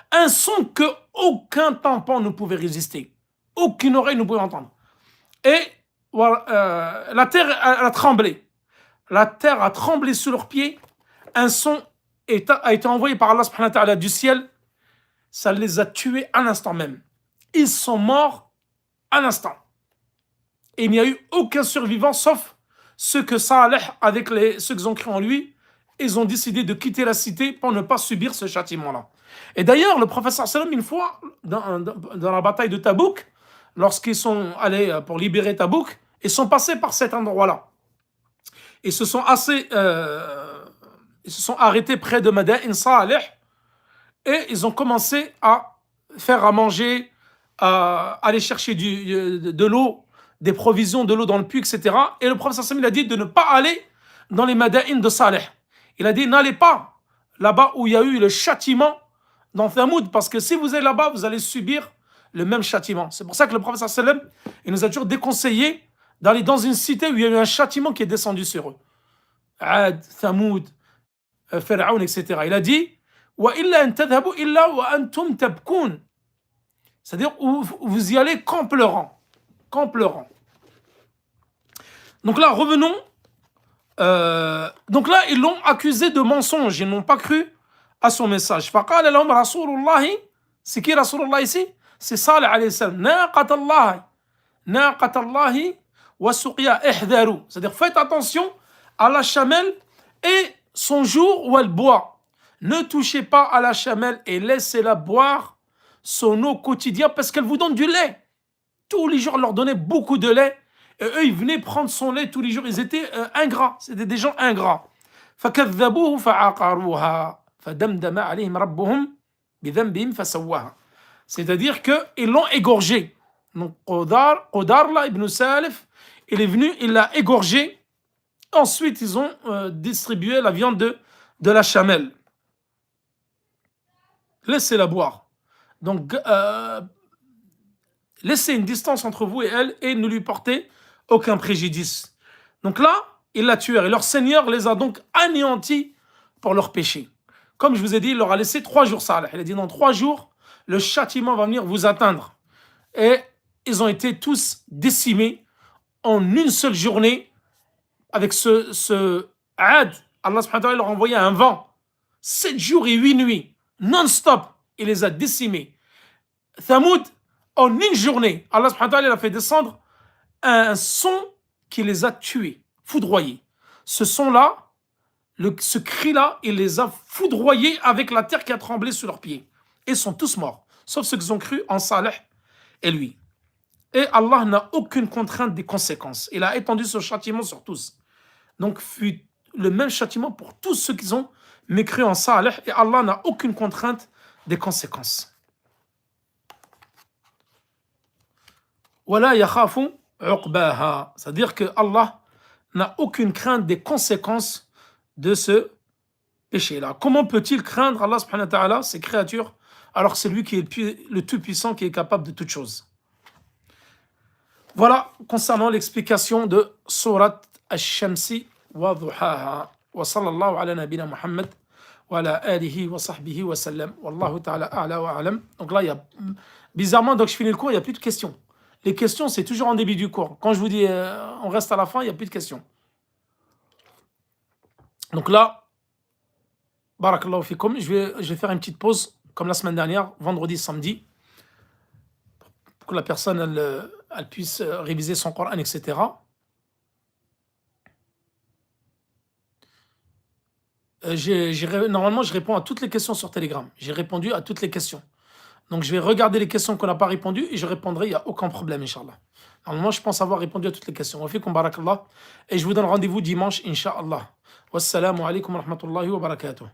Un son que aucun tympan ne pouvait résister. Aucune oreille ne pouvait entendre. Et la terre a tremblé. La terre a tremblé sous leurs pieds. Un son a été envoyé par Allah subhanahu wa ta'ala du ciel. Ça les a tués à l'instant même. Ils sont morts à l'instant. Et il n'y a eu aucun survivant sauf ceux que Salih, avec ceux qui ont cru en lui, ils ont décidé de quitter la cité pour ne pas subir ce châtiment-là. Et d'ailleurs, le prophète sallam, une fois, dans la bataille de Tabouk, lorsqu'ils sont allés pour libérer Tabouk, ils sont passés par cet endroit-là. Ils se sont arrêtés près de Madain Salih et ils ont commencé à faire à manger, à aller chercher de l'eau, des provisions, de l'eau dans le puits, etc. Et le prophète sallam, il a dit de ne pas aller dans les Madain de Saleh. Il a dit n'allez pas là-bas où il y a eu le châtiment dans Thamoud, parce que si vous allez là-bas, vous allez subir le même châtiment. C'est pour ça que le prophète sallam, il nous a toujours déconseillé d'aller dans une cité où il y a eu un châtiment qui est descendu sur eux. Ad, Thamoud, Pharaon, etc. Il a dit وَإِلَّا أَن تَذْهَبُوا إِلَّا وَأَنْتُمْ تَبْكُونَ. C'est-à-dire où vous y allez qu'en pleurant. Qu'en pleurant. Donc là, revenons. Donc là, ils l'ont accusé de mensonge. Ils n'ont pas cru à son message. فَقَالَ لَهُمْ رَسُولُ اللَّهِ. C'est qui Rasul Allah ici? C'est Salih alayhi salam. نَاقَةَ اللَّهِ نَاقَةَ اللَّهِ وَسُقْيَا احْذَرُوا. C'est-à-dire, faites attention à la chamelle et son jour où elle boit. Ne touchez pas à la chamelle et laissez-la boire son eau quotidienne parce qu'elle vous donne du lait. Tous les jours, elle leur donnait beaucoup de lait. Et eux, ils venaient prendre son lait tous les jours. Ils étaient ingrats. C'était des gens ingrats. فَكَذَّبُوهُ فَعَقَرُوهَا فَدَمْدَمَ عَلَيْهِمْ رَبُّهُمْ بِذَنْبِهِمْ فَسَوَّاهَا. C'est-à-dire qu'ils l'ont égorgé. Donc, Qudar, là, Ibn Salif, il est venu, il l'a égorgé. Ensuite, ils ont distribué la viande de la chamelle. Laissez-la boire. Donc, laissez une distance entre vous et elle et ne lui portez aucun préjudice. Donc là, ils la tuèrent et leur Seigneur les a donc anéantis pour leur péché. Comme je vous ai dit, il leur a laissé 3 jours Salih. Il a dit dans 3 jours, le châtiment va venir vous atteindre. Et ils ont été tous décimés en une seule journée avec ce Ad. Allah subhanahu wa ta'ala leur a envoyé un vent. 7 jours et 8 nuits, non-stop. Il les a décimés. Thamoud, en une journée, Allah subhanahu wa ta'ala a fait descendre un son qui les a tués, foudroyés. Ce son-là, ce cri-là, il les a foudroyés avec la terre qui a tremblé sous leurs pieds. Et ils sont tous morts, sauf ceux qui ont cru en Saleh et lui. Et Allah n'a aucune contrainte des conséquences. Il a étendu ce châtiment sur tous. Donc, fut le même châtiment pour tous ceux qui ont mécru en Saleh. Et Allah n'a aucune contrainte des conséquences. Wala yakhafu uqbaha. C'est-à-dire que Allah n'a aucune crainte des conséquences de ce péché-là. Comment peut-il craindre Allah subhanahu wa ta'ala, ses créatures, alors que c'est lui qui est le tout-puissant, qui est capable de toutes choses. Voilà concernant l'explication de Surat Ash-Shamsi wa Duhaha. Wa sallallahu ala nabina Muhammad wa ala alihi wa sahbihi wa sallam. Wallahu ta'ala a'la wa a'lam. Donc là, il y a bizarrement, donc je finis le cours, il n'y a plus de questions. Les questions, c'est toujours en début du cours. Quand je vous dis on reste à la fin, il n'y a plus de questions. Donc là, barakallahu fikum, je vais faire une petite pause, comme la semaine dernière, vendredi, samedi, pour que la personne elle puisse réviser son Coran, etc. Normalement, je réponds à toutes les questions sur Telegram. J'ai répondu à toutes les questions. Donc, je vais regarder les questions qu'on n'a pas répondues et je répondrai, il n'y a aucun problème, Inch'Allah. Normalement, je pense avoir répondu à toutes les questions. Wa fikum barakallah. Et je vous donne rendez-vous dimanche, Inch'Allah. Wassalamu alaikum wa rahmatullahi wa barakatuh.